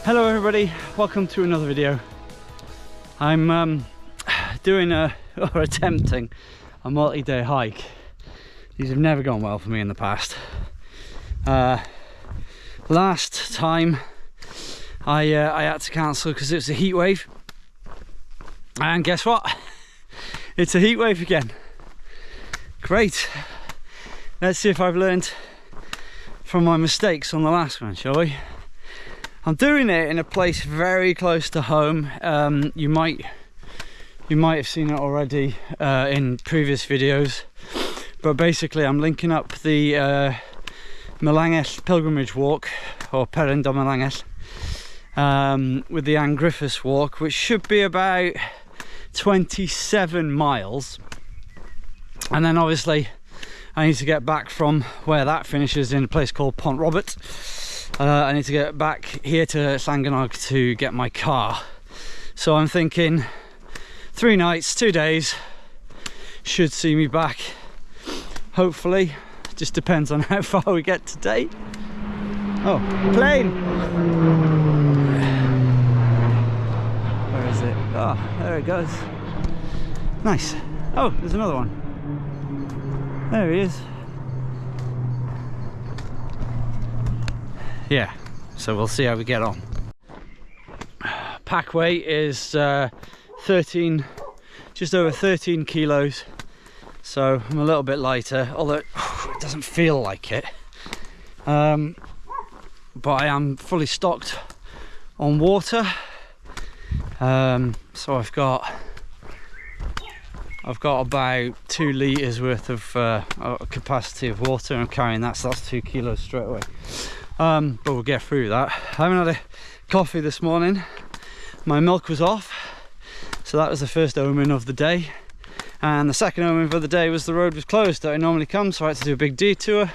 Hello everybody, welcome to another video. I'm doing or attempting a multi-day hike. These have never gone well for me in the past. Last time I had to cancel because it was a heat wave, and guess what? It's a heat wave again. Great. Let's see if I've learned from my mistakes on the last one, shall we? I'm doing it in a place very close to home. You might have seen it already in previous videos, but basically I'm linking up the Melangell pilgrimage walk, or Peryn do Melangell, with the Anne Griffiths walk, which should be about 27 miles. And then obviously I need to get back from where that finishes in a place called Pont Robert. I need to get back here to Llangynog to get my car. So I'm thinking 3 nights, 2 days should see me back, hopefully. Just depends on how far we get today. Oh, plane! Where is it? Oh, there it goes. Nice. Oh, there's another one. There he is. Yeah, so we'll see how we get on. Pack weight is just over 13 kilos, so I'm a little bit lighter, although it doesn't feel like it. But I am fully stocked on water. So I've got about 2 litres worth of capacity of water. I'm carrying that, so that's 2 kilos straight away. But we'll get through that. I haven't had a coffee this morning. My milk was off, so that was the first omen of the day. And the second omen of the day was the road was closed that I normally come, so I had to do a big detour.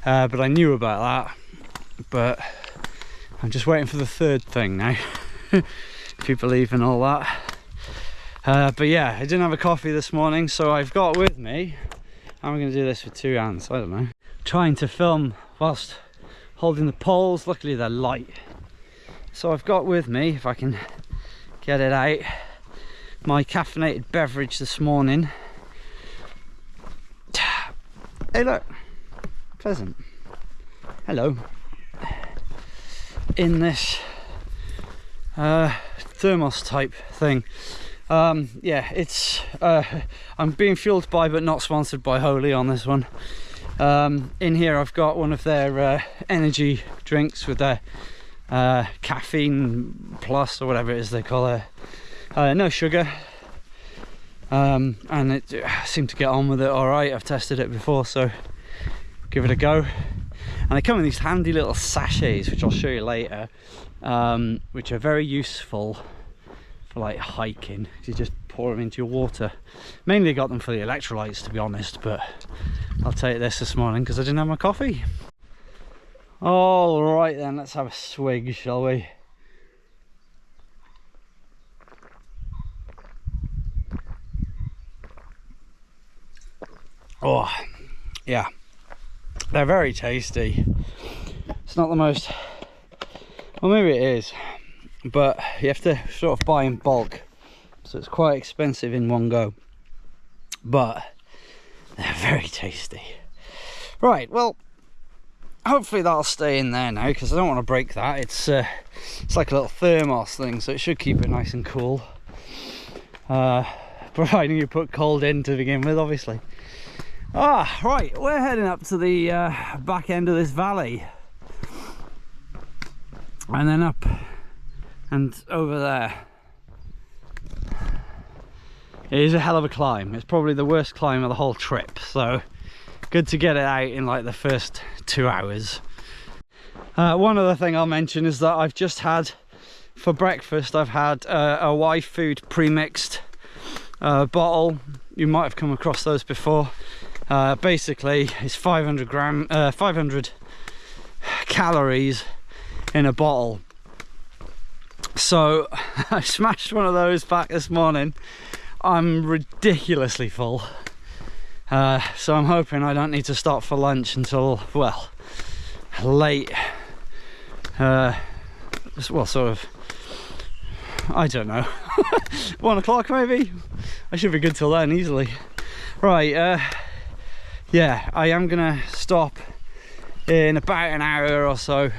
But I knew about that. But I'm just waiting for the third thing now, if you believe in all that. But yeah, I didn't have a coffee this morning, so I've got with me, I'm going to do this with 2 hands, I don't know, trying to film whilst holding the poles. Luckily they're light, so I've got with me, if I can get it out, my caffeinated beverage this morning. Hey look, Pleasant, hello, in this thermos type thing. Yeah, it's I'm being fueled by but not sponsored by Holy on this one. In here I've got one of their energy drinks with their caffeine plus, or whatever it is they call it, no sugar, and it seemed to get on with it all right. I've tested it before, so give it a go. And they come in these handy little sachets, which I'll show you later, which are very useful for like hiking. You just pour them into your water. Mainly got them for the electrolytes, to be honest, but I'll take this morning because I didn't have my coffee. All right then, let's have a swig, shall we? Oh yeah, they're very tasty. It's not the most, well, maybe it is, but you have to sort of buy in bulk, so it's quite expensive in one go, but they're very tasty. Right, well, hopefully that'll stay in there now, because I don't want to break that. It's like a little thermos thing, so it should keep it nice and cool, providing you put cold in to begin with, obviously. Right, we're heading up to the back end of this valley, and then up and over there. It is a hell of a climb. It's probably the worst climb of the whole trip, so good to get it out in like the first 2 hours. One other thing I'll mention is that I've just had, for breakfast, I've had a Y Food pre-mixed bottle. You might have come across those before. Basically it's 500 calories in a bottle. So I smashed one of those back this morning. I'm ridiculously full, so I'm hoping I don't need to stop for lunch until, well, late well, sort of, I don't know, 1 o'clock maybe. I should be good till then easily. Right, yeah, I am gonna stop in about an hour or so,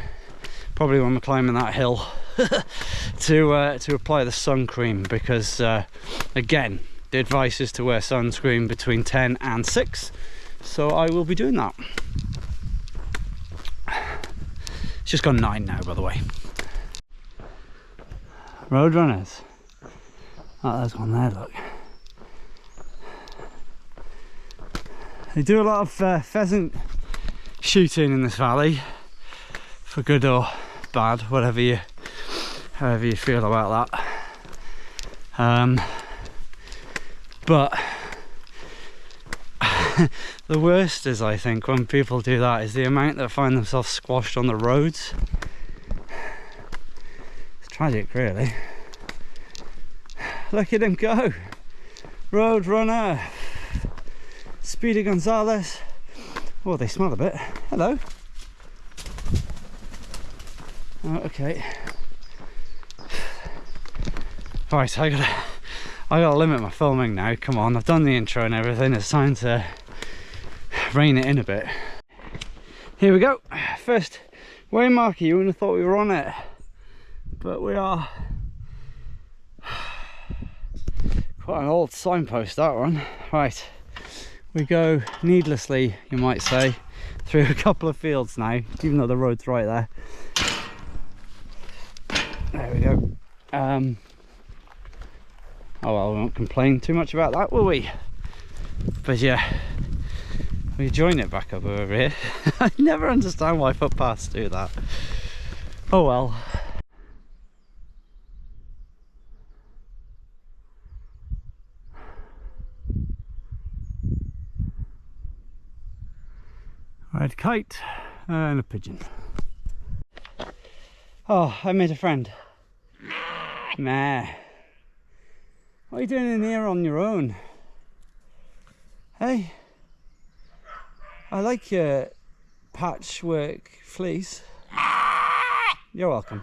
probably when we're climbing that hill, to apply the sun cream, because again, the advice is to wear sunscreen between 10 and 6, so I will be doing that. It's just gone 9 now, by the way. Road runners. Oh, there's one there, look. They do a lot of pheasant shooting in this valley, for good or bad, however you feel about that. But the worst is, I think, when people do that, is the amount that find themselves squashed on the roads. It's tragic, really. Look at him go. Road runner. Speedy Gonzales. Oh, they smell a bit. Hello. Oh, okay. Right, I gotta limit my filming now. Come on, I've done the intro and everything. It's time to rein it in a bit. Here we go. First waymarker. You wouldn't have thought we were on it, but we are. Quite an old signpost, that one. Right, we go needlessly, you might say, through a couple of fields now, even though the road's right there. There we go. Oh well, we won't complain too much about that, will we? But yeah, we join it back up over here. I never understand why footpaths do that. Oh well. Red kite and a pigeon. Oh, I made a friend. Nah. What are you doing in here on your own? Hey? I like your patchwork fleece. You're welcome.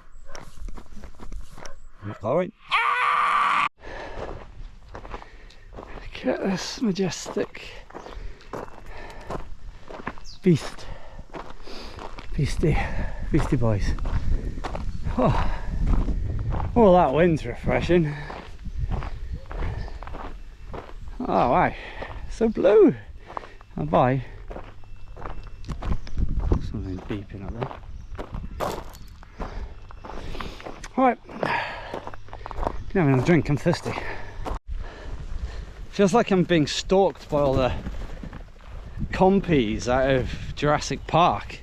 Alright. Look at this majestic beastie boys. Oh, that wind's refreshing. Oh wow, so blue. I'll buy. Something beeping up there. Alright, can have another drink, I'm thirsty. Feels like I'm being stalked by all the compies out of Jurassic Park.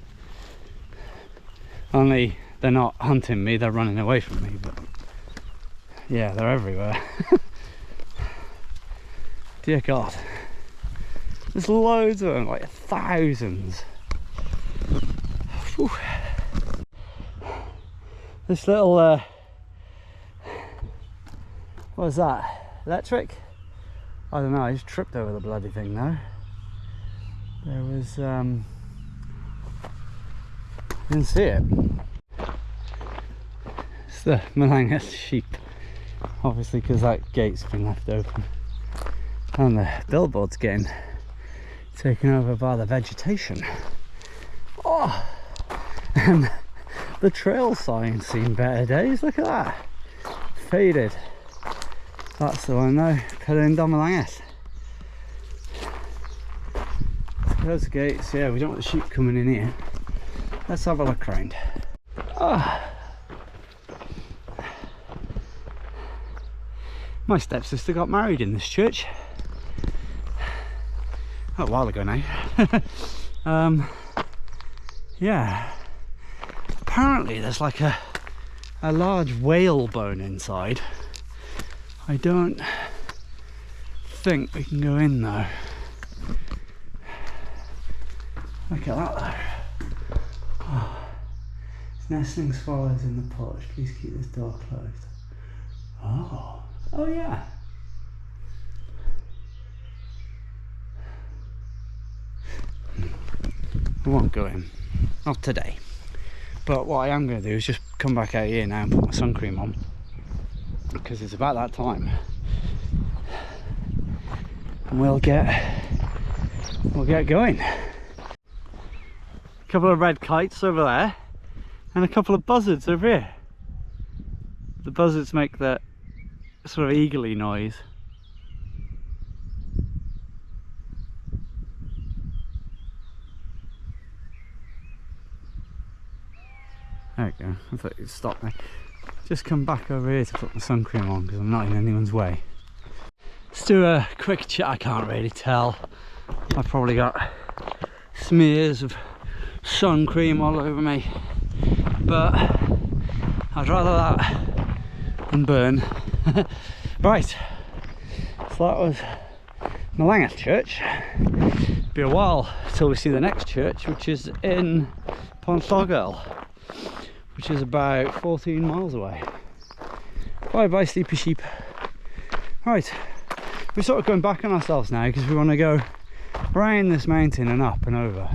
Only they're not hunting me, they're running away from me, but yeah, they're everywhere. Dear God, there's loads of them, like thousands. Whew. This little what is that? Electric? I don't know, I just tripped over the bloody thing now. There was didn't see it. It's the Melangell sheep, obviously, because that gate's been left open. And the billboard's getting taken over by the vegetation. Oh, and the trail sign's seen better days. Look at that, faded. That's the one though, Pelin Melangell. Those gates, yeah, we don't want the sheep coming in here. Let's have a look around. Oh. My stepsister got married in this church. A while ago now. Yeah, apparently there's like a large whale bone inside. I don't think we can go in though. Look at that though. Oh. Nestling swallows in the porch, please keep this door closed. Oh yeah. I won't go in, not today, But what I am going to do is just come back out here now and put my sun cream on, because it's about that time, and we'll get going. A couple of red kites over there and a couple of buzzards over here. The buzzards make that sort of eagerly noise. There we go, I thought you'd stop me. Just come back over here to put my sun cream on because I'm not in anyone's way. Let's do a quick chat. I can't really tell. I've probably got smears of sun cream all over me, but I'd rather that than burn. Right, so that was Melangell church. Be a while till we see the next church, which is in Pont Llogel, which is about 14 miles away. Bye bye sleepy sheep. Right, we're sort of going back on ourselves now because we want to go around this mountain and up and over,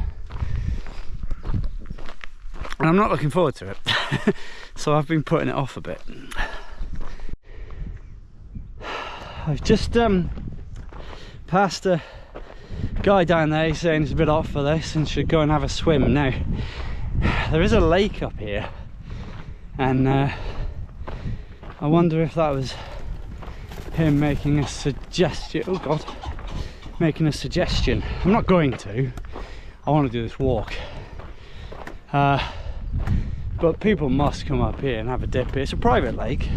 and I'm not looking forward to it. So I've been putting it off a bit. I've just passed a guy down there saying he's a bit hot for this and should go and have a swim. Now there is a lake up here, and I wonder if that was him making a suggestion. Oh god, making a suggestion. I'm not going to. I want to do this walk, but people must come up here and have a dip here. It's a private lake,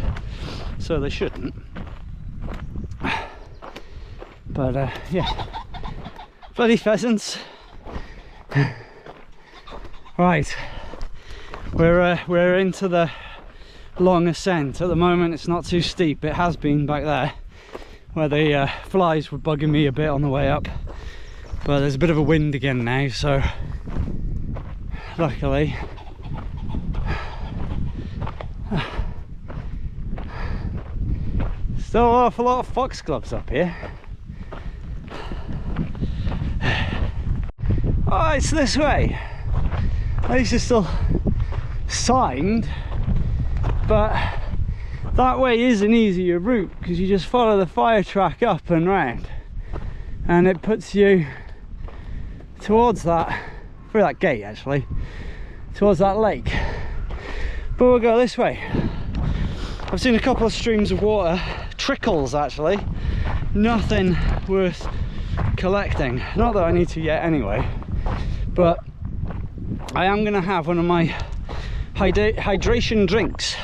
so they shouldn't. But yeah, bloody pheasants. Right, we're into the long ascent. At the moment it's not too steep. It has been back there where the flies were bugging me a bit on the way up, but there's a bit of a wind again now, so luckily still an awful lot of foxgloves up here. Oh, it's this way. At least it's still signed, but that way is an easier route because you just follow the fire track up and round, and it puts you towards that, through that gate actually, towards that lake. But we'll go this way. I've seen a couple of streams of water, trickles actually, nothing worth collecting. Not that I need to yet anyway, but I am going to have one of my hydration drinks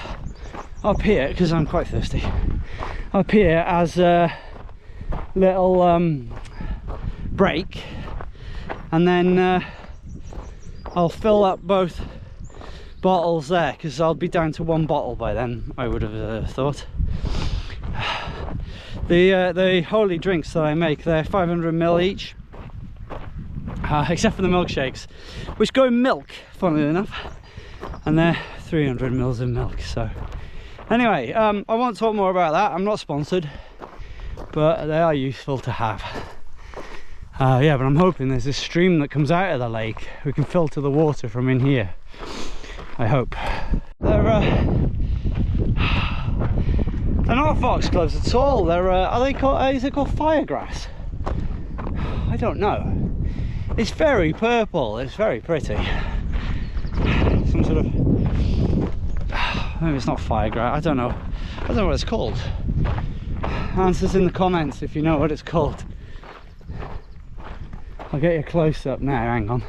up here because I'm quite thirsty. Up here as a little break, and then I'll fill up both bottles there because I'll be down to one bottle by then, I would have thought. The holy drinks that I make, they're 500ml each, except for the milkshakes, which go in milk, funnily enough, and they're 300ml of milk. So anyway, I won't talk more about that. I'm not sponsored, but they are useful to have. Yeah, but I'm hoping there's a stream that comes out of the lake. We can filter the water from in here, I hope. They're not foxgloves at all. They're are they called? Is it called firegrass? I don't know. It's very purple. It's very pretty. Some sort of, maybe it's not firegrass. I don't know. I don't know what it's called. Answers in the comments if you know what it's called. I'll get you a close up now. Hang on.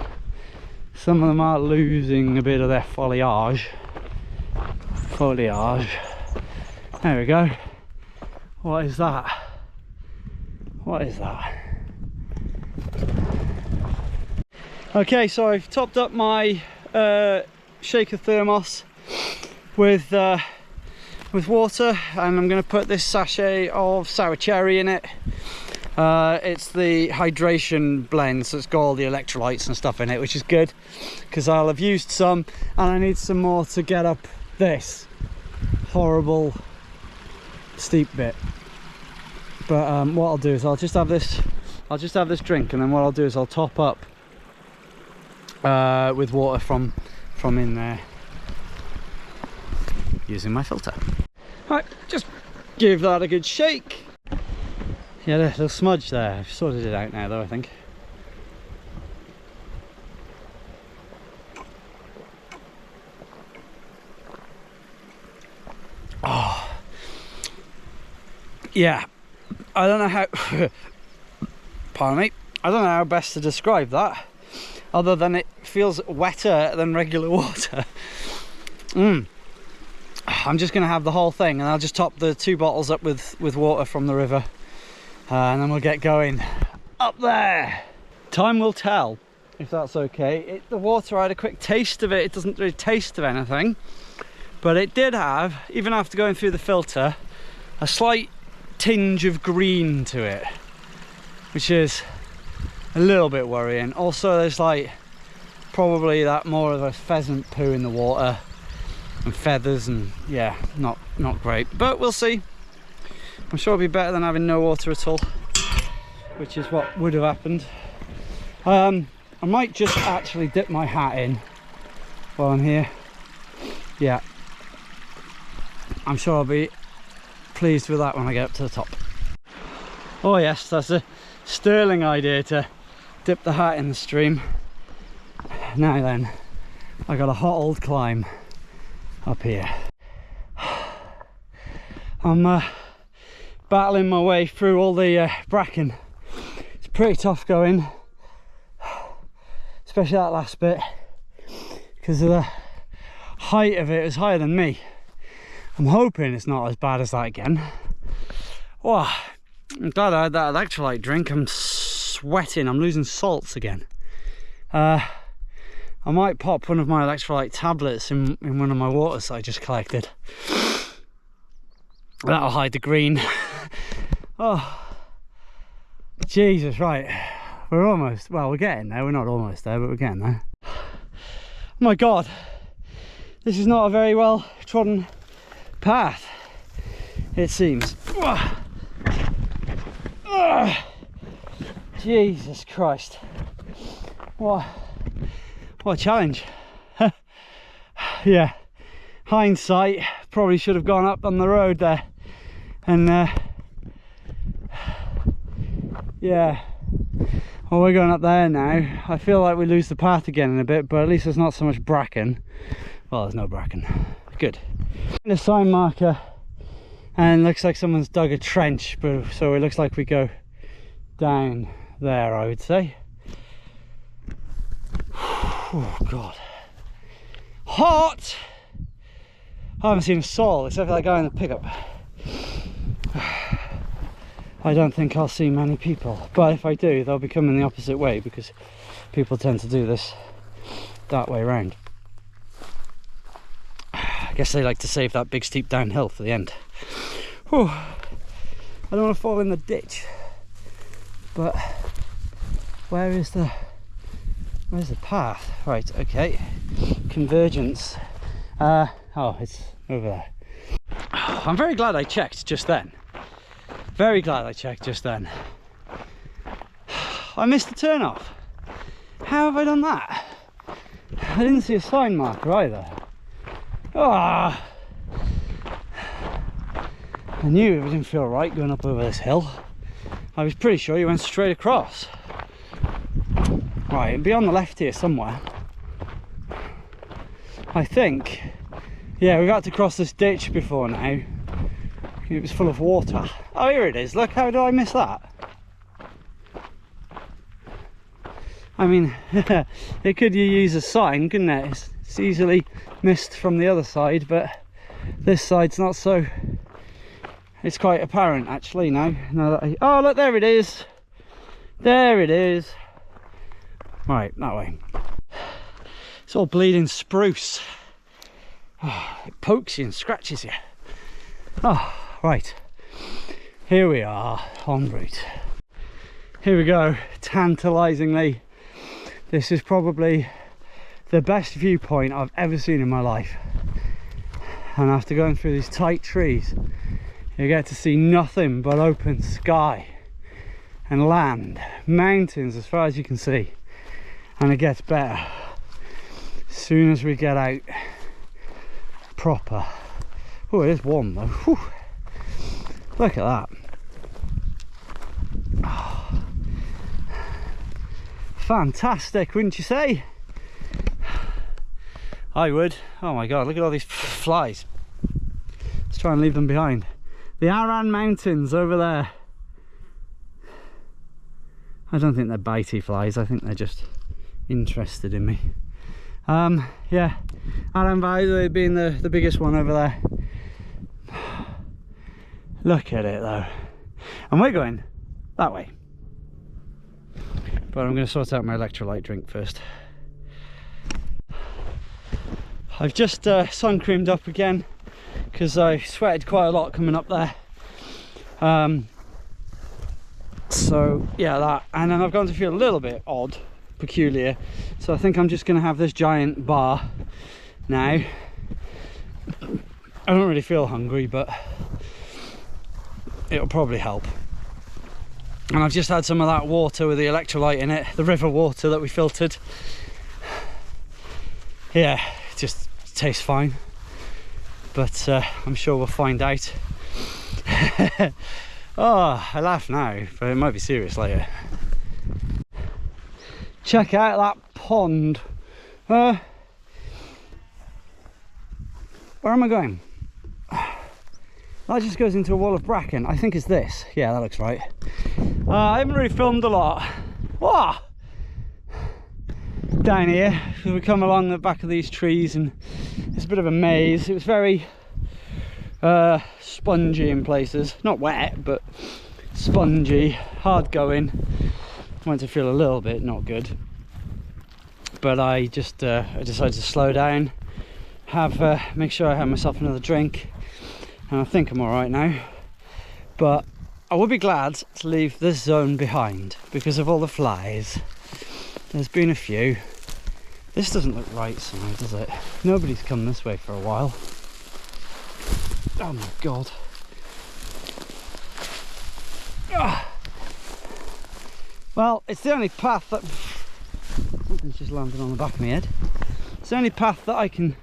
Some of them are losing a bit of their foliage. There we go. What is that? What is that? Okay, so I've topped up my shaker thermos with water, and I'm going to put this sachet of sour cherry in it. It's the hydration blend, so it's got all the electrolytes and stuff in it, which is good because I'll have used some and I need some more to get up this horrible steep bit. But what I'll do is I'll just have this drink, and then what I'll do is I'll top up with water from in there, using my filter. Right, just give that a good shake. Yeah, a little smudge there. I've sorted it out now though, I think. Oh, yeah, I don't know how, pardon me, I don't know how best to describe that, other than it feels wetter than regular water. I'm just going to have the whole thing, and I'll just top the 2 bottles up with water from the river, and then we'll get going up there. Time will tell if that's okay. The water, I had a quick taste of it. It doesn't really taste of anything, but it did have, even after going through the filter, a slight tinge of green to it, which is a little bit worrying. Also, there's like probably that more of a pheasant poo in the water and feathers, and yeah, not great, but we'll see. I'm sure it'll be better than having no water at all, which is what would have happened. I might just actually dip my hat in while I'm here. Yeah, I'm sure I'll be pleased with that when I get up to the top. Oh yes, that's a sterling idea, to dip the hat in the stream. Now then, I got a hot old climb up here. I'm battling my way through all the bracken. It's pretty tough going, especially that last bit, because of the height of it. It was higher than me. I'm hoping it's not as bad as that again. Oh, I'm glad I had that electrolyte drink. I'm sweating, I'm losing salts again. I might pop one of my electrolyte tablets in one of my waters that I just collected. That'll hide the green. Oh, Jesus, right. We're almost, well, we're getting there. We're not almost there, but we're getting there. Oh my God. This is not a very well trodden path, it seems. Jesus Christ. What a challenge. Yeah, hindsight, probably should have gone up on the road there, and yeah, well, we're going up there now. I feel like we lose the path again in a bit, but at least there's not so much bracken. Well, there's no bracken. Good. The sign marker, and looks like someone's dug a trench, but so it looks like we go down there, I would say. Oh God, hot. I haven't seen a soul except for that guy in the pickup. I don't think I'll see many people, but if I do, they'll be coming the opposite way, because people tend to do this that way around. I guess they like to save that big steep downhill for the end. Whew. I don't want to fall in the ditch, but where's the path? Right, okay, convergence. Oh, it's over there. I'm very glad I checked just then. Very glad I checked just then. I missed the turn off. How have I done that? I didn't see a sign marker either. Ah, I knew it didn't feel right going up over this hill. I was pretty sure you went straight across. Right, it'll be on the left here somewhere, I think. Yeah, we've had to cross this ditch before now. It was full of water. Oh, here it is. Look, how did I miss that? I mean, it could use a sign, couldn't it? It's easily missed from the other side, but this side's not so. It's quite apparent actually now. Oh, look, there it is. There it is. Right, that way. It's all bleeding spruce. Oh, it pokes you and scratches you. Oh, right. Here we are, en route. Here we go, tantalisingly. This is probably the best viewpoint I've ever seen in my life. And after going through these tight trees, you get to see nothing but open sky and land, mountains as far as you can see. And it gets better as soon as we get out proper Oh, it is warm though. Whew. Look at that. Oh. Fantastic, wouldn't you say? I would. Oh my god, look at all these flies. Let's try and leave them behind. The Aran Mountains over there. I don't think they're bitey flies, I think they're just interested in me. Yeah, Aran Vyrnwy being the biggest one over there. Look at it though. And we're going that way. But I'm going to sort out my electrolyte drink first. I've just sun creamed up again because I sweated quite a lot coming up there. So yeah, that, and then I've gone to feel a little bit odd, peculiar, so I think I'm just going to have this giant bar now. I don't really feel hungry, but it'll probably help. And I've just had some of that water with the electrolyte in it, the river water that we filtered. Yeah, it just tastes fine, but I'm sure we'll find out. Oh, I laugh now, but it might be serious later. Check out that pond. Where am I going? That just goes into a wall of bracken. I think it's this. Yeah, that looks right. I haven't really filmed a lot. Whoa! Down here, we come along the back of these trees and it's a bit of a maze. It was very spongy in places, not wet but spongy, hard going. Went to feel a little bit not good, but I just I decided to slow down, make sure I have myself another drink, and I think I'm all right now. But I would be glad to leave this zone behind because of all the flies. There's been a few. This doesn't look right somehow, does it? Nobody's come this way for a while. Oh my god. Ah. Well, it's the only path that... Something's just landed on the back of my head. It's the only path that I can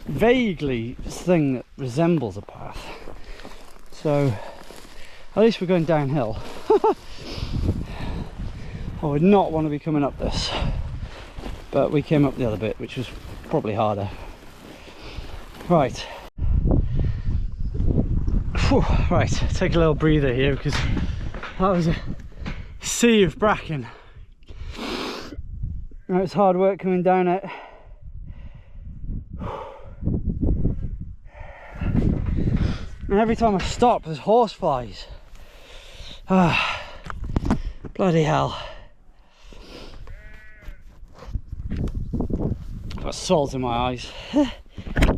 vaguely think that resembles a path. So, at least we're going downhill. I would not want to be coming up this. But we came up the other bit, which was probably harder. Right. Whew, right, take a little breather here because that was a sea of bracken. Now it's hard work coming down it. And every time I stop, there's horse flies. Ah, bloody hell. I've got salt in my eyes.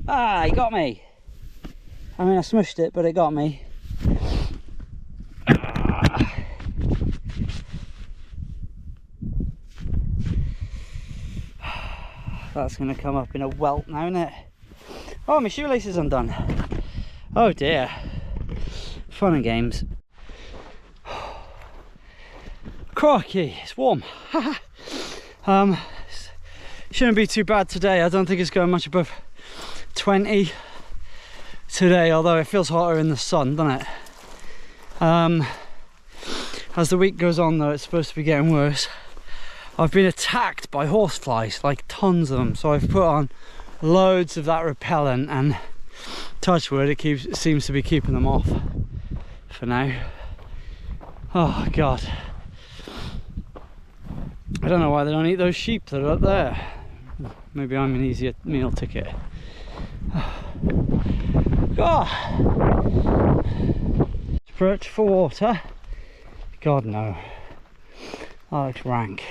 Ah, he got me. I mean, I smushed it, but it got me. That's going to come up in a welt now, isn't it? Oh, my shoelace is undone. Oh dear. Fun and games. Crikey, it's warm. Shouldn't be too bad today. I don't think it's going much above 20 today, although it feels hotter in the sun, doesn't it? As the week goes on though, it's supposed to be getting worse. I've been attacked by horseflies, like tons of them, so I've put on loads of that repellent and touch wood, it seems to be keeping them off for now. Oh god, I don't know why they don't eat those sheep that are up there. Maybe I'm an easier meal ticket. God, search for water. God no, that looks rank.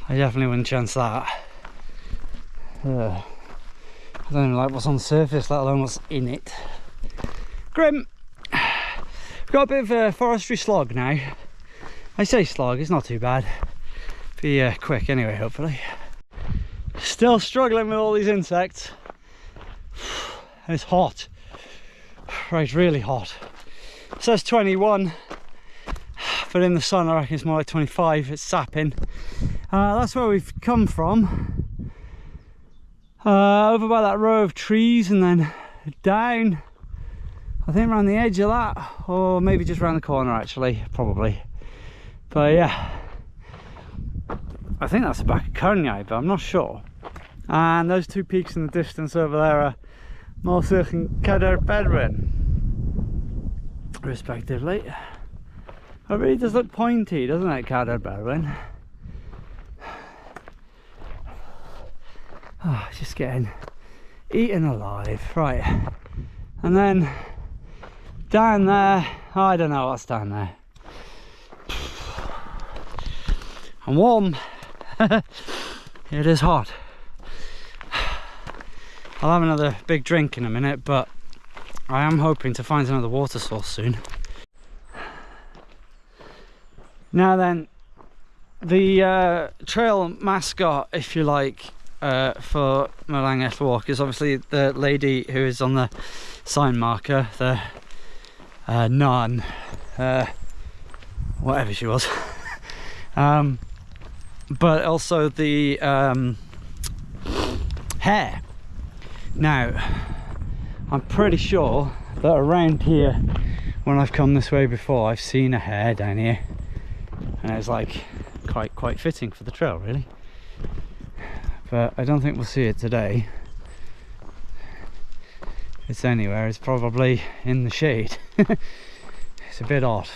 I definitely wouldn't chance that. I don't even like what's on the surface, let alone what's in it. Grim. We've got a bit of a forestry slog now. I say slog, it's not too bad. Be quick anyway, hopefully. Still struggling with all these insects. It's hot. Right, really hot. It says 21, but in the sun I reckon it's more like 25. It's sapping. That's where we've come from. over by that row of trees and then down, I think around the edge of that, or maybe just around the corner actually, probably. But yeah, I think that's the back of Llangynog, but I'm not sure. And those two peaks in the distance over there are Molsych and Cadair Bedwyn, respectively. It really does look pointy, doesn't it, Cadair Bedwyn? Oh, just getting eaten alive. Right, and then down there, I don't know what's down there. I'm warm. It is hot. I'll have another big drink in a minute, but I am hoping to find another water source soon. Now then, the trail mascot, if you like, for Melangell walk is obviously the lady who is on the sign marker, the nun, whatever she was. But also the hare. Now, I'm pretty sure that around here, when I've come this way before, I've seen a hare down here, and it's like quite fitting for the trail, really. But I don't think we'll see it today. If it's anywhere, it's probably in the shade. It's a bit odd.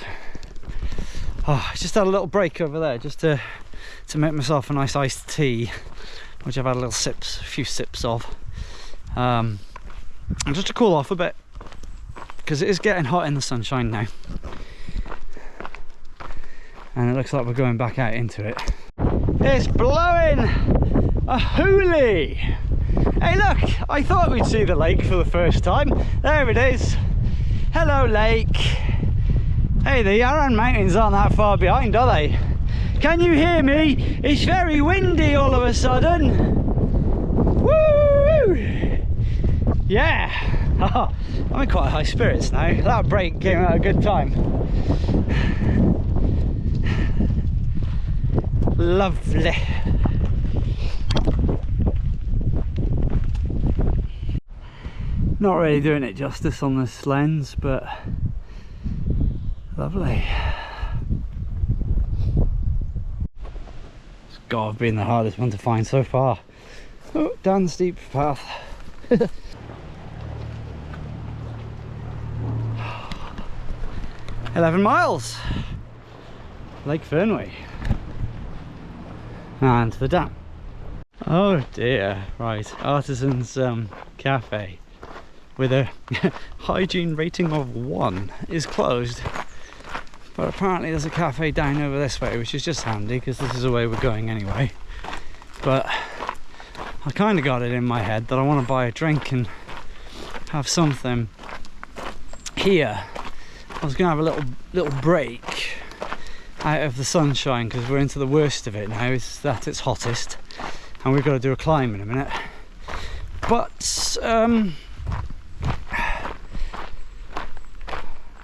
Oh, I just had a little break over there just to make myself a nice iced tea, which I've had a few sips of, and just to cool off a bit, because it is getting hot in the sunshine now, and it looks like we're going back out into it. It's blowing a hoolie. Hey look, I thought we'd see the lake for the first time. There it is. Hello lake. Hey, the Yarran Mountains aren't that far behind, are they? Can you hear me? It's very windy all of a sudden. Woo! Yeah. Oh, I'm in quite high spirits now. That break came at a good time. Lovely. Not really doing it justice on this lens, but lovely. It's got to have been the hardest one to find so far. Oh, down the steep path. 11 miles. Lake Vyrnwy. And the dam. Oh dear. Right, Artisan's cafe with a hygiene rating of 1 is closed. But apparently there's a cafe down over this way, which is just handy because this is the way we're going anyway. But I kind of got it in my head that I want to buy a drink and have something here. I was going to have a little break out of the sunshine because we're into the worst of it now. It's hottest, and we've got to do a climb in a minute. But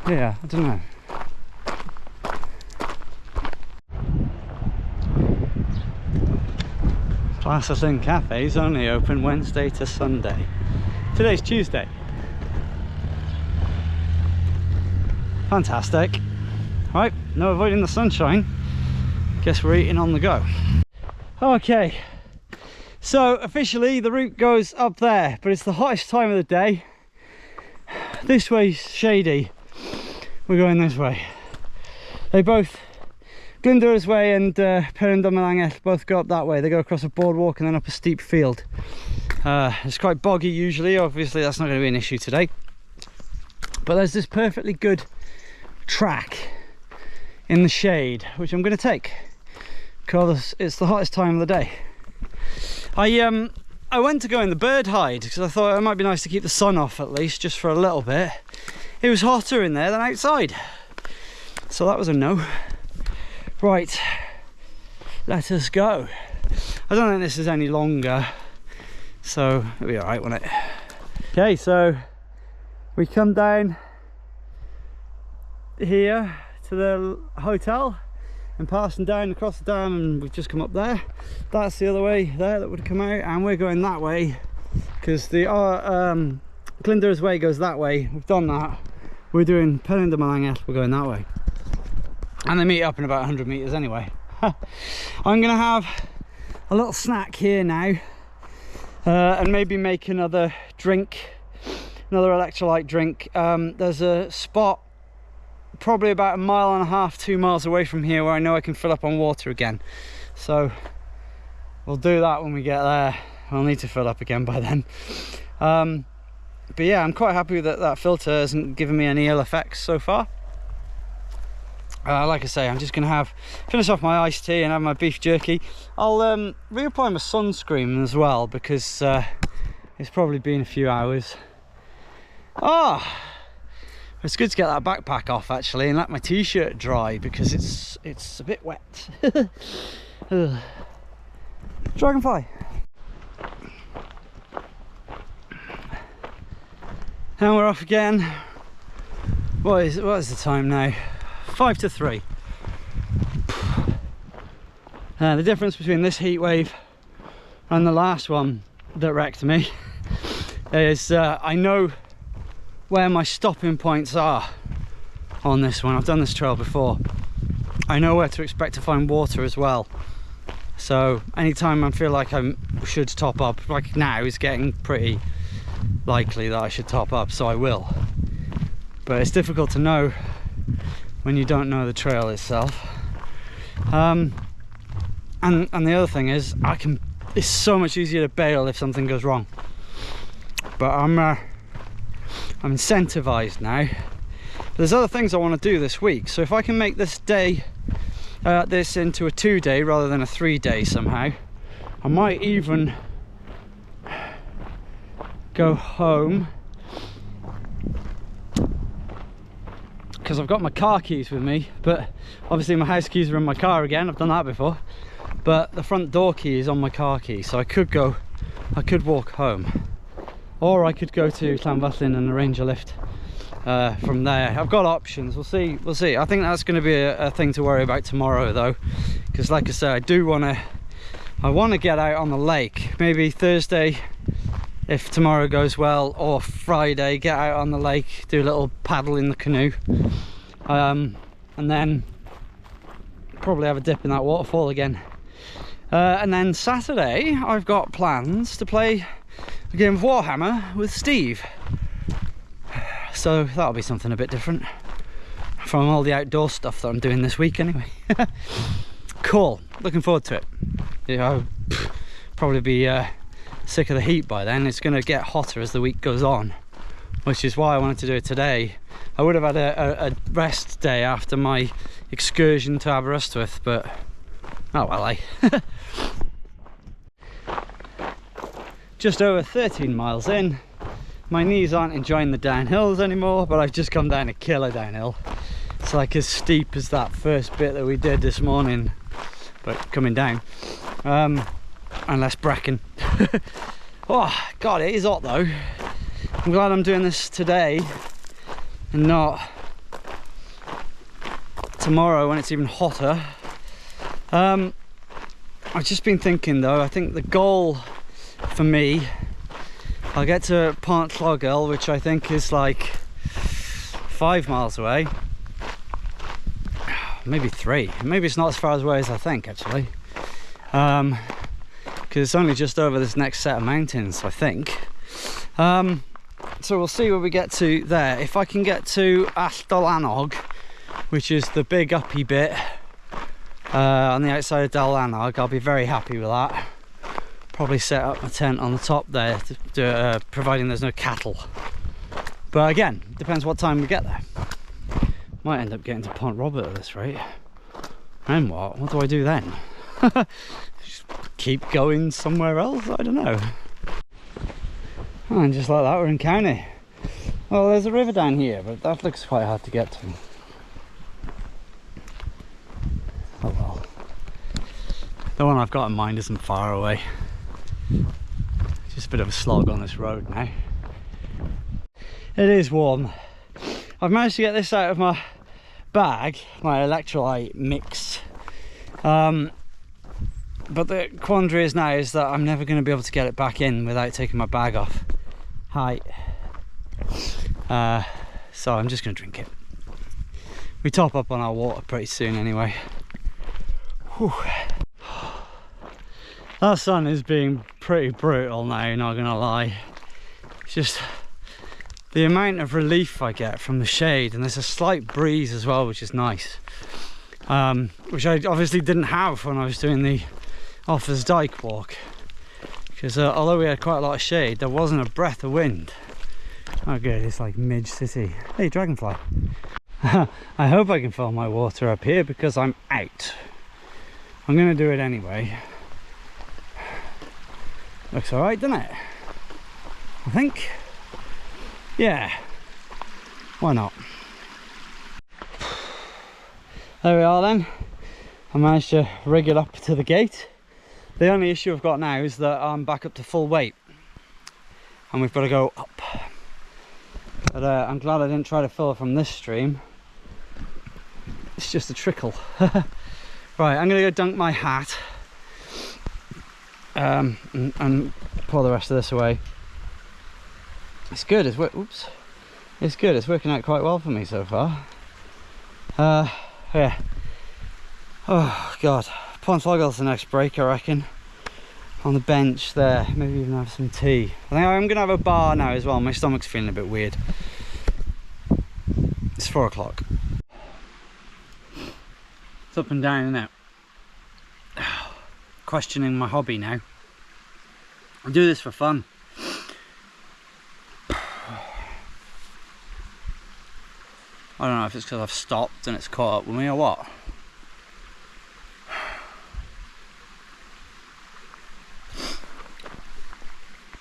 yeah, I don't know. Artisan cafes only open Wednesday to Sunday. Today's Tuesday. Fantastic. Right, no avoiding the sunshine. Guess we're eating on the go. Okay, so officially the route goes up there, but it's the hottest time of the day. This way's shady. We're going this way. They both, Glyndwr's way and Perundum Melangell, both go up that way. They go across a boardwalk and then up a steep field. It's quite boggy usually. Obviously that's not going to be an issue today. But there's this perfectly good track in the shade, which I'm going to take because it's the hottest time of the day. I went to go in the bird hide because I thought it might be nice to keep the sun off at least, just for a little bit. It was hotter in there than outside, so that was a no. Right, let us go. I don't think this is any longer, so it'll be alright, won't it? Okay, so we come down here to the hotel, and passing down across the dam, and we've just come up there. That's the other way there that would come out, and we're going that way because the Glyndwr's Way goes that way. We've done that. We're doing Pelham to Melangell, we're going that way, and they meet up in about 100 meters anyway. I'm gonna have a little snack here now, and maybe make another drink, another electrolyte drink. There's a spot probably about 1.5 miles, 2 miles away from here where I know I can fill up on water again, so we'll do that when we get there. I'll need to fill up again by then. But yeah, I'm quite happy that that filter hasn't given me any ill effects so far. Like I say, I'm just gonna finish off my iced tea and have my beef jerky. I'll reapply my sunscreen as well, because it's probably been a few hours. It's good to get that backpack off actually and let my t-shirt dry, because it's a bit wet. Dragonfly. And we're off again. What is the time now? 5 to 3. The difference between this heat wave and the last one that wrecked me is I know where my stopping points are on this one. I've done this trail before. I know where to expect to find water as well. So anytime I feel like I should top up, like now, it's getting pretty likely that I should top up, so I will. But it's difficult to know when you don't know the trail itself. And the other thing is, it's so much easier to bail if something goes wrong. But I'm incentivized now. But there's other things I want to do this week, so if I can make this day this into a 2-day rather than a 3-day somehow, I might even go home, because I've got my car keys with me, but obviously my house keys are in my car again. I've done that before, but the front door key is on my car key, so I could walk home, or I could go to Llanfyllin and arrange a lift from there. I've got options. We'll see. I think that's going to be a thing to worry about tomorrow though, because like I said, I want to get out on the lake, maybe Thursday if tomorrow goes well, or Friday, get out on the lake, do a little paddle in the canoe, and then probably have a dip in that waterfall again. And then Saturday I've got plans to play a game of Warhammer with Steve, so that'll be something a bit different from all the outdoor stuff that I'm doing this week anyway. Cool, looking forward to it. I'll probably be sick of the heat by then. It's going to get hotter as the week goes on, which is why I wanted to do it today. I would have had a rest day after my excursion to Aberystwyth, but oh well, Just over 13 miles in. My knees aren't enjoying the downhills anymore, but I've just come down a killer downhill. It's like as steep as that first bit that we did this morning, but coming down. And less bracken. Oh god, it is hot though. I'm glad I'm doing this today and not tomorrow when it's even hotter. I've just been thinking though, I think the goal for me, I'll get to Pont Llogel, which I think is like 5 miles away, maybe 3, maybe it's not as far away as I think actually, because it's only just over this next set of mountains I think. So we'll see where we get to there. If I can get to Llangynog, which is the big uppy bit on the outside of Llangynog, I'll be very happy with that. Probably set up my tent on the top there, providing there's no cattle. But again, depends what time we get there. Might end up getting to Pont Robert at this rate. And what do I do then? Just keep going somewhere else? I don't know. And just like that, we're in County. Well, there's a river down here, but that looks quite hard to get to. Oh well. The one I've got in mind isn't far away. Just a bit of a slog on this road now. It is warm. I've managed to get this out of my bag, my electrolyte mix But the quandary is now is that I'm never going to be able to get it back in without taking my bag off. Hi. So I'm just going to drink it. We top up on our water pretty soon anyway. Whew. That sun is being pretty brutal now, not gonna lie. It's just the amount of relief I get from the shade, and there's a slight breeze as well, which is nice. Which I obviously didn't have when I was doing the Offa's Dyke walk, because although we had quite a lot of shade, there wasn't a breath of wind. Oh good, it's like mid-city. Hey, dragonfly. I hope I can fill my water up here because I'm out. I'm gonna do it anyway. Looks alright, doesn't it? I think. Yeah. Why not? There we are then. I managed to rig it up to the gate. The only issue I've got now is that I'm back up to full weight. And we've got to go up. But I'm glad I didn't try to fill it from this stream. It's just a trickle. Right, I'm going to go dunk my hat. And pour the rest of this away. It's good. Oops. It's good. It's working out quite well for me so far. Yeah. Oh god. Pont Llogel's the next break, I reckon. On the bench there. Maybe even have some tea. I think I'm gonna have a bar now as well. My stomach's feeling a bit weird. It's 4 o'clock. It's up and down, isn't it? Questioning my hobby now. I do this for fun. I don't know if it's because I've stopped and it's caught up with me or what.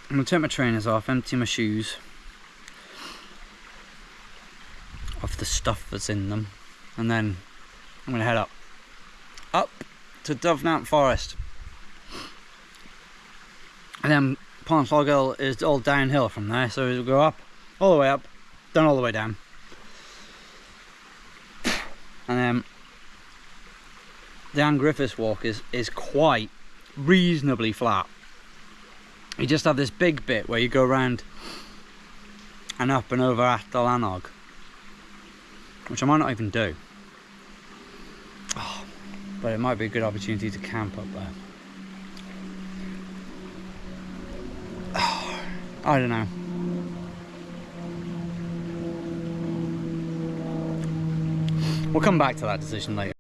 I'm gonna take my trainers off, empty my shoes of the stuff that's in them, and then I'm gonna head up to Dyfnant Forest. And then Pont Llogel is all downhill from there, so we'll go up, all the way up, then all the way down. And then the Anne Griffiths walk is quite reasonably flat. You just have this big bit where you go around and up and over at the Llangynog, which I might not even do. Oh, but it might be a good opportunity to camp up there. Oh, I don't know. We'll come back to that decision later.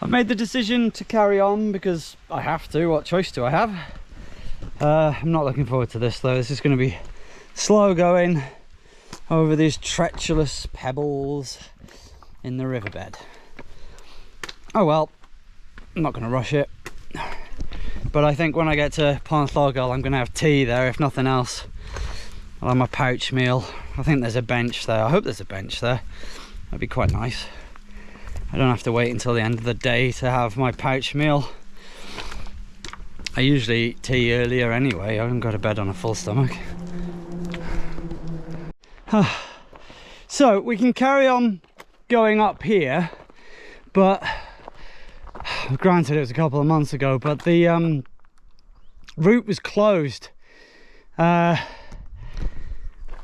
I've made the decision to carry on because I have to. What choice do I have? I'm not looking forward to this though. This is going to be slow going over these treacherous pebbles in the riverbed. Oh well, I'm not going to rush it. But I think when I get to Pont Llogel, I'm going to have tea there, if nothing else. I'll have my pouch meal. I think there's a bench there. I hope there's a bench there. That'd be quite nice. I don't have to wait until the end of the day to have my pouch meal. I usually eat tea earlier anyway. I haven't got to bed on a full stomach. So we can carry on going up here, but granted it was a couple of months ago, but the route was closed,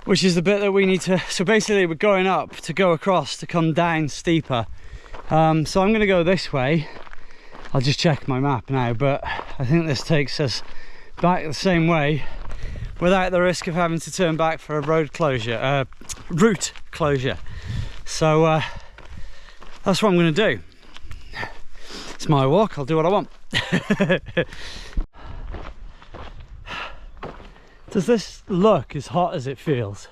which is the bit that we need to, so basically we're going up to go across to come down steeper. So I'm going to go this way. I'll just check my map now, but I think this takes us back the same way without the risk of having to turn back for a road closure, route closure. So that's what I'm going to do. It's my walk, I'll do what I want. Does this look as hot as it feels?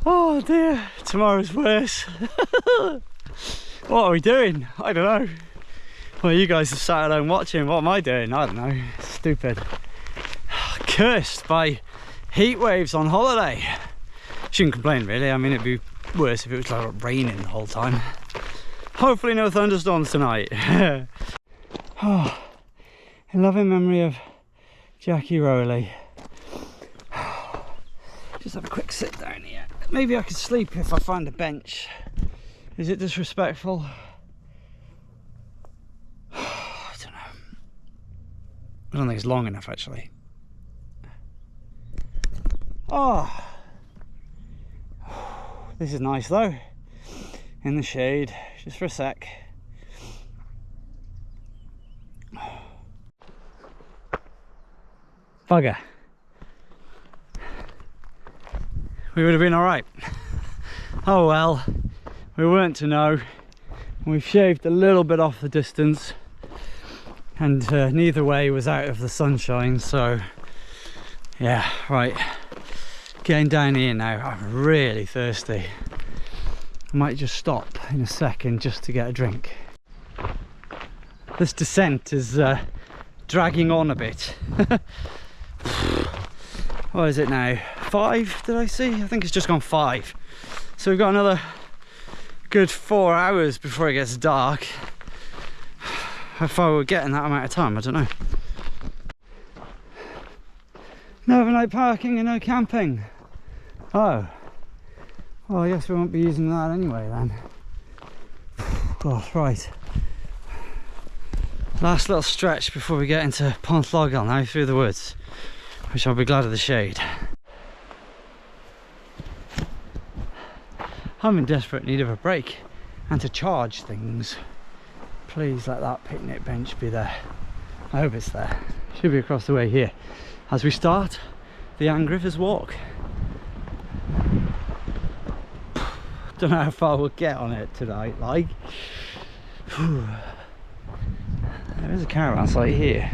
Oh dear, tomorrow's worse. What are we doing? I don't know. Well, you guys have sat at home watching. What am I doing? I don't know. Stupid. Cursed by heat waves on holiday. Shouldn't complain really. I mean, it'd be worse if it was like raining the whole time. Hopefully no thunderstorms tonight. Oh, in loving memory of Jackie Rowley. Just have a quick sit down here. Maybe I could sleep if I find a bench. Is it disrespectful? I don't think it's long enough actually. Oh, this is nice though, in the shade, just for a sec. Bugger. We would have been alright. Oh well, we weren't to know. We've shaved a little bit off the distance, and neither way was out of the sunshine, so yeah, right. Getting down here now, I'm really thirsty. I might just stop in a second just to get a drink. This descent is dragging on a bit. What is it now? 5, did I see? I think it's just gone 5. So we've got another good 4 hours before it gets dark. How far we're getting that amount of time, I don't know. No overnight parking and no camping. Oh, well, I guess we won't be using that anyway then. Oh, right. Last little stretch before we get into Pont Llogel now through the woods, which I'll be glad of the shade. I'm in desperate need of a break and to charge things. Please let that picnic bench be there. I hope it's there. Should be across the way here as we start the Anne Griffiths walk. Don't know how far we'll get on it tonight, like. There is a caravan site here,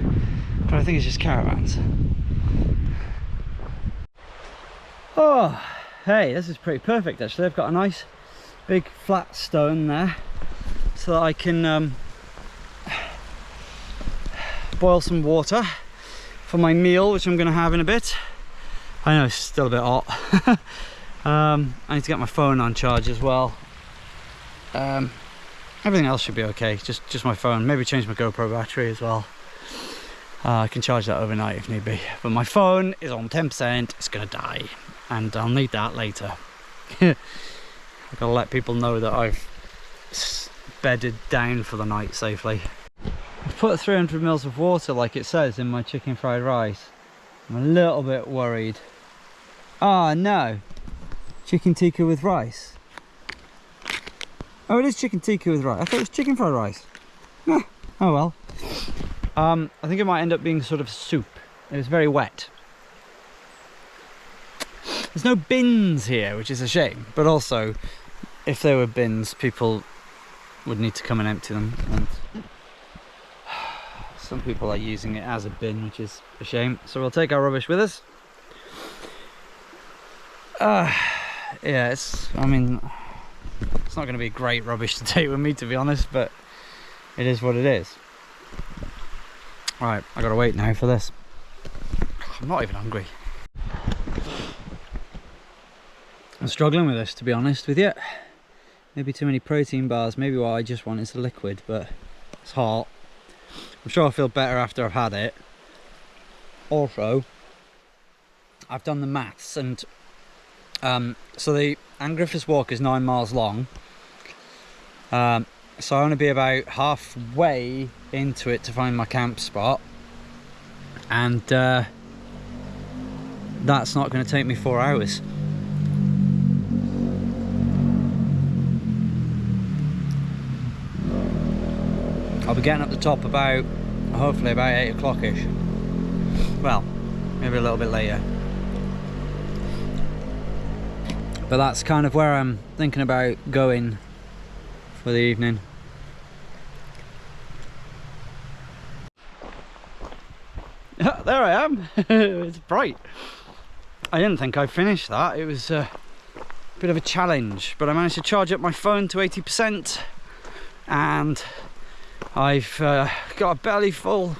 but I think it's just caravans. Oh, hey, this is pretty perfect actually. I've got a nice big flat stone there so that I can boil some water for my meal, which I'm going to have in a bit. I know it's still a bit hot. I need to get my phone on charge as well. Everything else should be okay, just my phone. Maybe change my GoPro battery as well. I can charge that overnight if need be. But my phone is on 10%, it's gonna die. And I'll need that later. I've got to let people know that I've bedded down for the night safely. I've put 300 mils of water like it says in my chicken fried rice. I'm a little bit worried. Ah, no. Chicken tikka with rice. Oh, it is chicken tikka with rice. I thought it was chicken fried rice. Oh well. I think it might end up being sort of soup. It was very wet. There's no bins here, which is a shame. But also, if there were bins, people would need to come and empty them. And some people are using it as a bin, which is a shame. So we'll take our rubbish with us. Yeah, I mean, it's not going to be great rubbish to take with me, to be honest, but it is what it is. Right, I gotta wait now for this. I'm not even hungry. I'm struggling with this, to be honest with you. Maybe too many protein bars, maybe what I just want is a liquid, but it's hot. I'm sure I'll feel better after I've had it. Also, I've done the maths, and so the Anne Griffiths walk is 9 miles long. So I want to be about halfway into it to find my camp spot, and that's not going to take me 4 hours. I'll be getting up the top about, hopefully about 8 o'clock-ish. Well, maybe a little bit later. But that's kind of where I'm thinking about going for the evening. There I am. It's bright. I didn't think I'd finish that. It was a bit of a challenge, but I managed to charge up my phone to 80%, and I've got a belly full.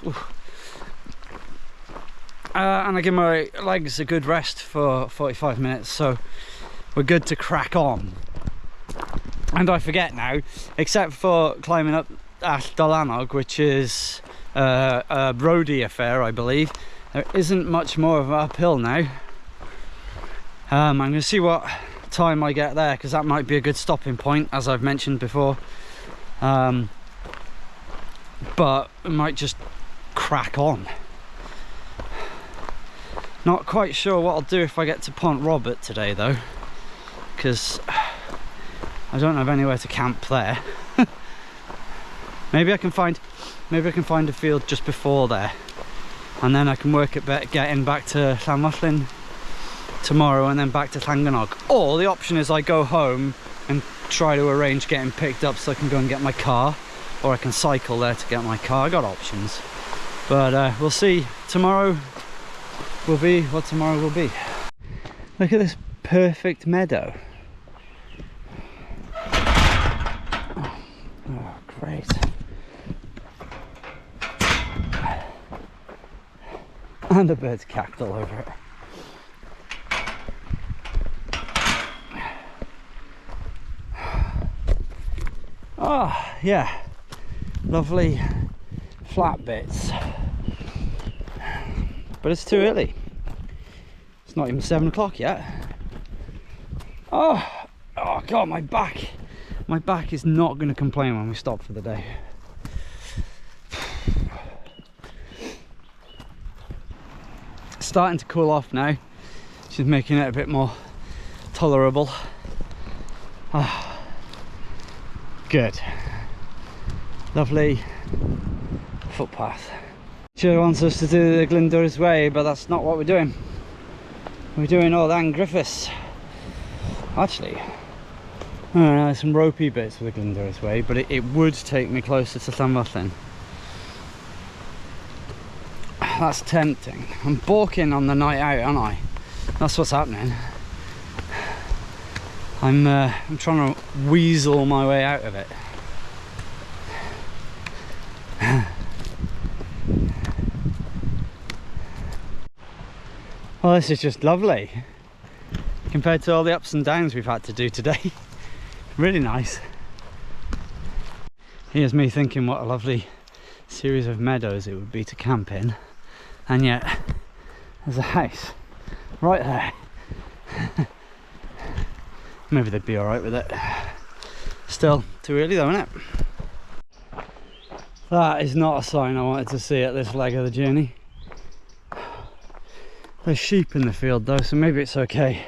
And I give my legs a good rest for 45 minutes, so we're good to crack on. And I forget now, except for climbing up Llangynog, which is a roadie affair, I believe, there isn't much more of an uphill now. I'm going to see what time I get there, because that might be a good stopping point, as I've mentioned before. But I might just crack on. Not quite sure what I'll do if I get to Pont Robert today though, because I don't have anywhere to camp there. Maybe I can find a field just before there, and then I can work at getting back to Llangynog tomorrow and then back to Llangynog. Or the option is I go home and try to arrange getting picked up so I can go and get my car, or I can cycle there to get my car. I got options, but we'll see. Tomorrow will be what tomorrow will be. Look at this perfect meadow. Oh, great. And the birds cacked all over it. Oh, yeah. Lovely flat bits. But it's too early. It's not even 7 o'clock yet. Oh God, my back is not going to complain when we stop for the day. It's starting to cool off now, which is making it a bit more tolerable. Ah, good. Lovely footpath. Sure wants us to do the Glyndwr's Way, but that's not what we're doing. We're doing all Anne Griffiths. Actually, there's some ropey bits of the Glyndwr's Way, but it would take me closer to Llangynog. That's tempting. I'm balking on the night out, aren't I? That's what's happening. I'm trying to weasel my way out of it. Well, this is just lovely compared to all the ups and downs we've had to do today. Really nice. Here's me thinking what a lovely series of meadows it would be to camp in, and yet there's a house right there. Maybe they'd be alright with it. Still too early though, isn't it? That is not a sign I wanted to see at this leg of the journey. There's sheep in the field though, so maybe it's okay.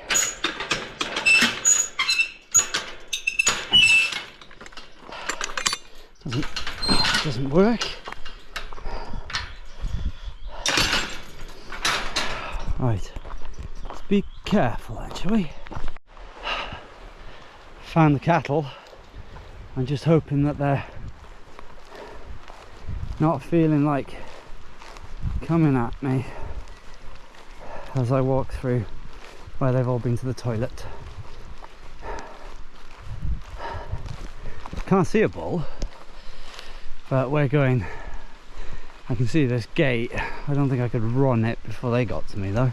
Doesn't work. Right, let's be careful actually. Found the cattle. I'm just hoping that they're not feeling like coming at me as I walk through where they've all been to the toilet. Can't see a bull, but we're going. I can see this gate. I don't think I could run it before they got to me though,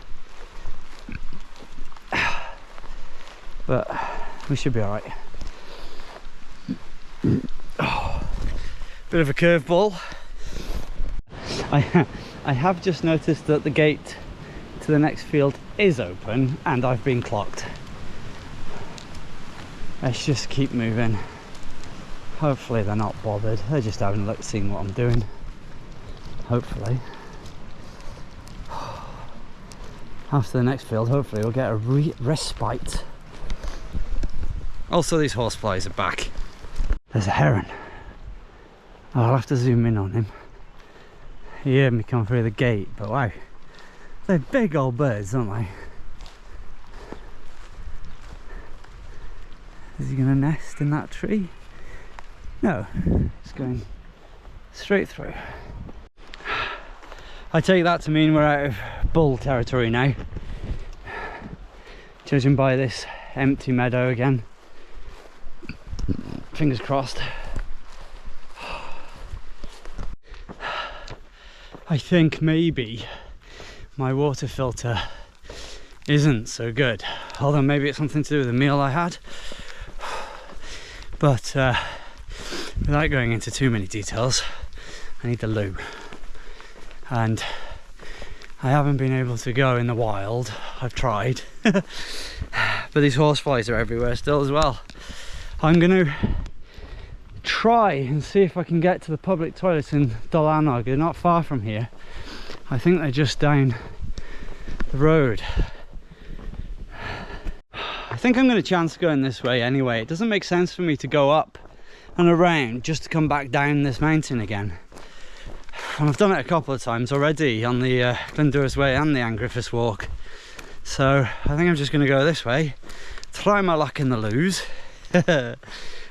but we should be alright. Oh, bit of a curveball. I have just noticed that the gate to the next field is open and I've been clocked. Let's just keep moving. Hopefully they're not bothered. They're just having a look, seeing what I'm doing. Hopefully. After the next field, hopefully we'll get a respite. Also, these horseflies are back. There's a heron. Oh, I'll have to zoom in on him. He heard me come through the gate, but wow. They're big old birds, aren't they? Is he going to nest in that tree? No, it's going straight through. I take that to mean we're out of bull territory now. Judging by this empty meadow again. Fingers crossed. I think maybe my water filter isn't so good, although maybe it's something to do with the meal I had, but without going into too many details, I need the loo, and I haven't been able to go in the wild. I've tried but these horseflies are everywhere still as well. I'm going to try and see if I can get to the public toilets in Llangynog. They're not far from here. I think they're just down the road. I think I'm going to chance going this way anyway. It doesn't make sense for me to go up and around just to come back down this mountain again. And I've done it a couple of times already on the Glyndwr's Way and the Anne Griffiths walk. So I think I'm just going to go this way, try my luck in the loos.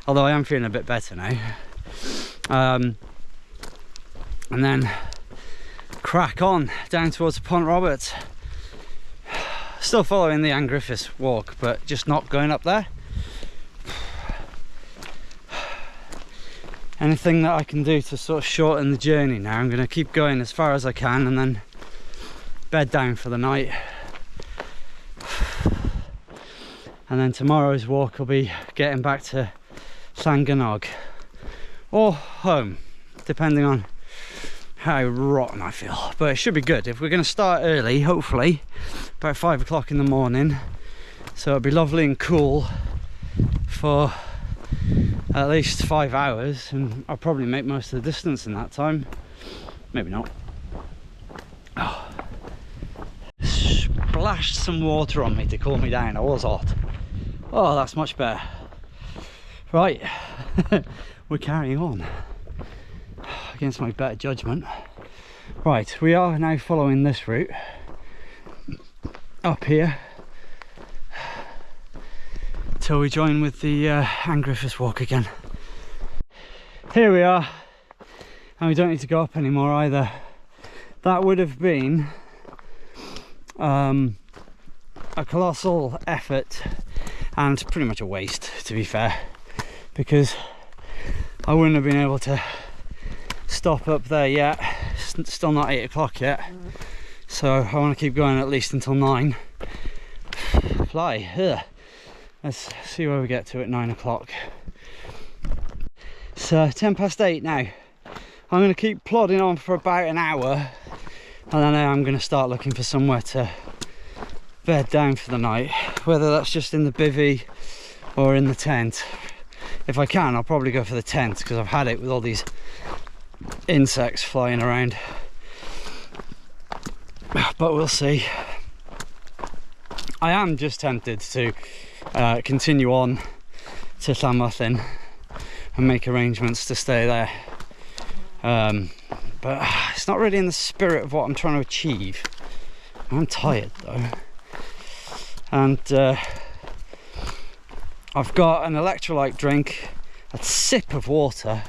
Although I am feeling a bit better now. And then crack on down towards Pont Robert. Still following the Anne Griffiths walk, but just not going up there. Anything that I can do to sort of shorten the journey now, I'm going to keep going as far as I can and then bed down for the night. And then tomorrow's walk will be getting back to Llangynog or home, depending on how rotten I feel. But it should be good. If we're going to start early, hopefully about 5 o'clock in the morning, so it'll be lovely and cool for at least 5 hours, and I'll probably make most of the distance in that time. Maybe not. Oh. Splashed some water on me to cool me down. I was hot. Oh, that's much better. Right, we're carrying on against my better judgment. Right, we are now following this route up here till we join with the Anne Griffiths walk again. Here we are, and we don't need to go up anymore either. That would have been a colossal effort and pretty much a waste, to be fair, because I wouldn't have been able to stop up there yet. It's still not 8 o'clock yet, so I want to keep going at least until 9. Fly. Ugh. Let's see where we get to at 9 o'clock. It's 10 past 8 now. I'm going to keep plodding on for about an hour, and then I'm going to start looking for somewhere to bed down for the night, whether that's just in the bivvy or in the tent. If I can, I'll probably go for the tent, because I've had it with all these insects flying around, but we'll see. I am just tempted to continue on to Llanmwllyn and make arrangements to stay there, but it's not really in the spirit of what I'm trying to achieve. I'm tired though, and I've got an electrolyte drink, a sip of water,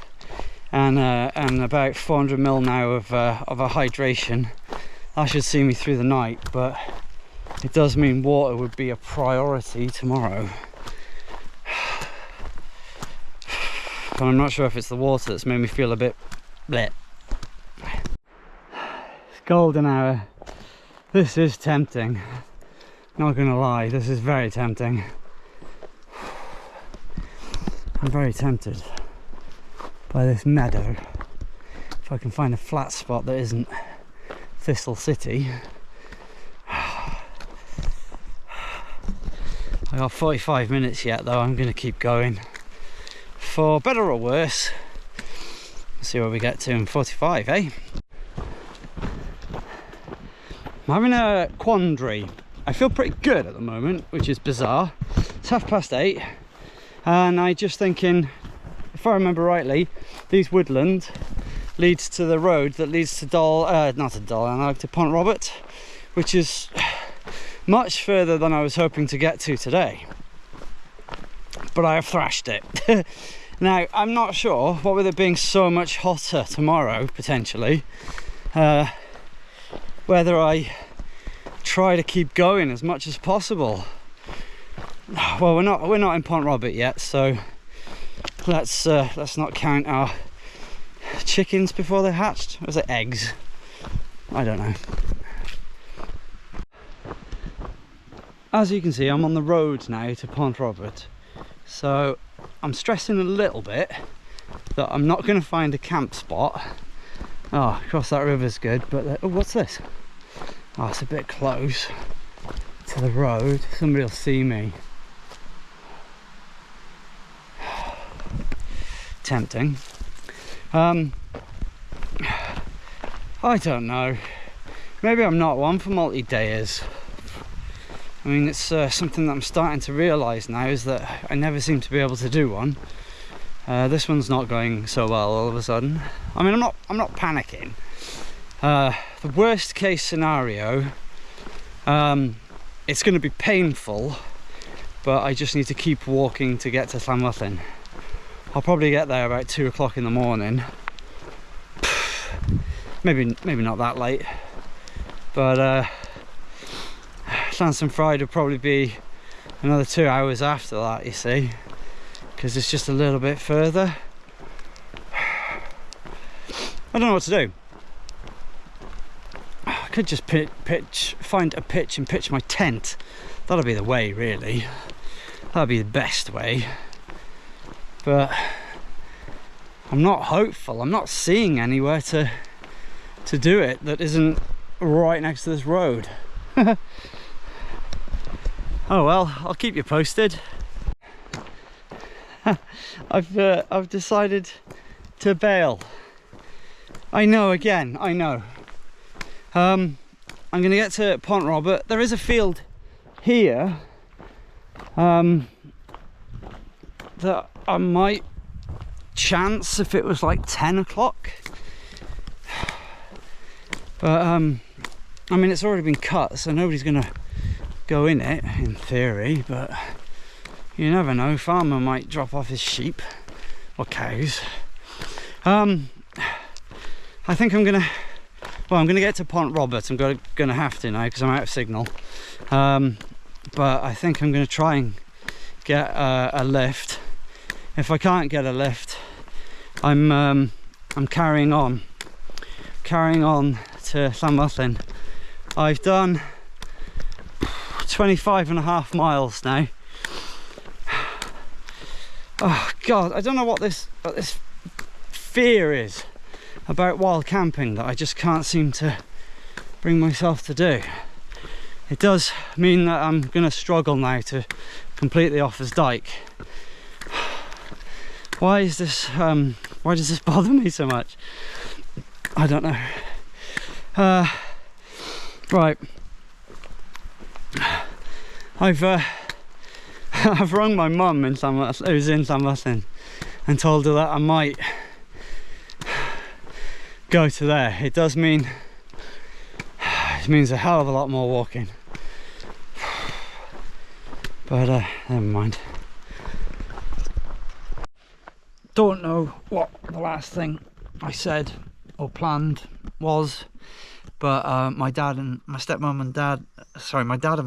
and about 400 ml now of a hydration. That should see me through the night, but it does mean water would be a priority tomorrow. And I'm not sure if it's the water that's made me feel a bit bleh. It's golden hour. This is tempting. Not gonna lie, this is very tempting. I'm very tempted by this meadow. If I can find a flat spot that isn't Thistle City. I got 45 minutes yet though. I'm gonna keep going. For better or worse, let's see where we get to in 45, eh? I'm having a quandary. I feel pretty good at the moment, which is bizarre. It's 8:30, and I'm just thinking, if I remember rightly, these woodland leads to the road that leads to to Pont Robert, which is much further than I was hoping to get to today. But I have thrashed it. Now, I'm not sure, what with it being so much hotter tomorrow, potentially, whether I try to keep going as much as possible. Well, we're not in Pont Robert yet, so let's not count our chickens before they're hatched. Or was it eggs? I don't know. As you can see, I'm on the road now to Pont Robert, so I'm stressing a little bit that I'm not going to find a camp spot. Oh, across that river's good, but oh, what's this? Oh, it's a bit close to the road. Somebody will see me. Tempting. I don't know. Maybe I'm not one for multi-dayers. I mean, it's something that I'm starting to realise now, is that I never seem to be able to do one. This one's not going so well all of a sudden. I mean, I'm not panicking. The worst case scenario, it's going to be painful, but I just need to keep walking to get to Llangynog. I'll probably get there about 2 o'clock in the morning. Maybe not that late, but Llansan will probably be another 2 hours after that, you see, because it's just a little bit further. I don't know what to do. I could just find a pitch and pitch my tent. That'll be the way, really. That'll be the best way. But I'm not hopeful. I'm not seeing anywhere to do it that isn't right next to this road. Oh well, I'll keep you posted. I've decided to bail. I know, again, I know. I'm gonna get to Pont Robert. There is a field here that I might chance if it was like 10 o'clock. But I mean, it's already been cut, so nobody's gonna go in it in theory, but you never know. Farmer might drop off his sheep or cows. I think I'm gonna get to Pont Robert. I'm gonna have to now because I'm out of signal. But I think I'm gonna try and get a lift. If I can't get a lift, I'm carrying on to Llangynog. I've done 25.5 miles now. Oh God, I don't know what this fear is about wild camping that I just can't seem to bring myself to do. It does mean that I'm going to struggle now to complete the Offa's Dyke. Why does this bother me so much? I don't know. Right. I've rung my mum who's in Llangynog, and told her that I might go to there. It means a hell of a lot more walking. But never mind. Don't know what the last thing I said or planned was, but my dad and my stepmom and my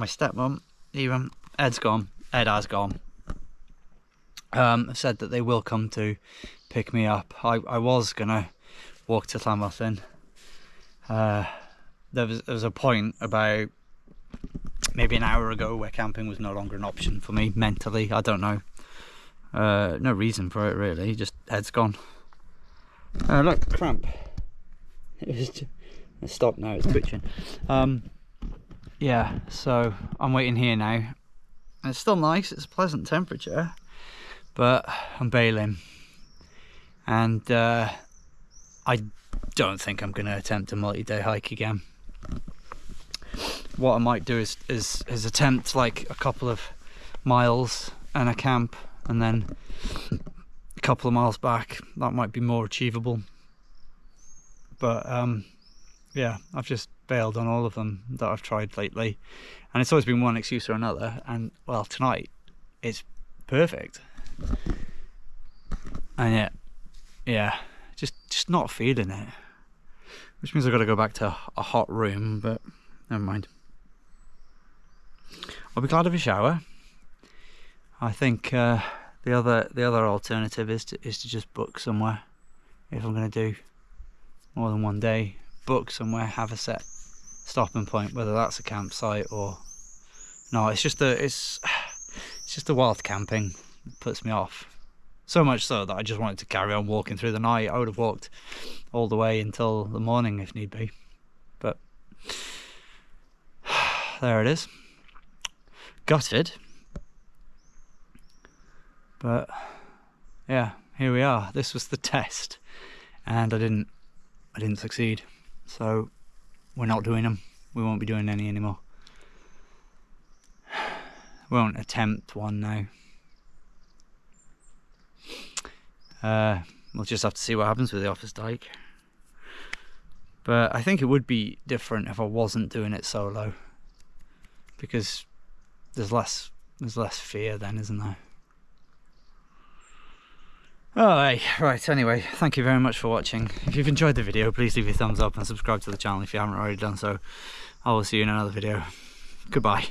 stepmom, even Ed has gone, said that they will come to pick me up. I was gonna walk to Llangynog. There was a point about maybe an hour ago where camping was no longer an option for me mentally. I don't know. No reason for it really, just Ed's gone. Look, cramp. It's stopped now, it's twitching. Yeah, so I'm waiting here now. And it's still nice, it's a pleasant temperature, but I'm bailing. And I don't think I'm going to attempt a multi-day hike again. What I might do is attempt like a couple of miles and a camp, and then a couple of miles back. That might be more achievable. But yeah, I've just bailed on all of them that I've tried lately, and it's always been one excuse or another. And well, tonight it's perfect. And yeah, just not feeling it, which means I've got to go back to a hot room, but never mind. I'll be glad of a shower. I think the other alternative is to just book somewhere. If I'm going to do more than one day, book somewhere, have a set stopping point, whether that's a campsite or no. It's just the wild camping that puts me off. So much so that I just wanted to carry on walking through the night. I would have walked all the way until the morning if need be. But there it is. Gutted. But yeah, here we are. This was the test, and I didn't succeed. So we're not doing them. We won't be doing any anymore. Won't attempt one now. We'll just have to see what happens with the office dike. But I think it would be different if I wasn't doing it solo, because there's less fear then, isn't there? Alright, right, anyway, thank you very much for watching. If you've enjoyed the video, please leave a thumbs up and subscribe to the channel if you haven't already done so. I will see you in another video. Goodbye.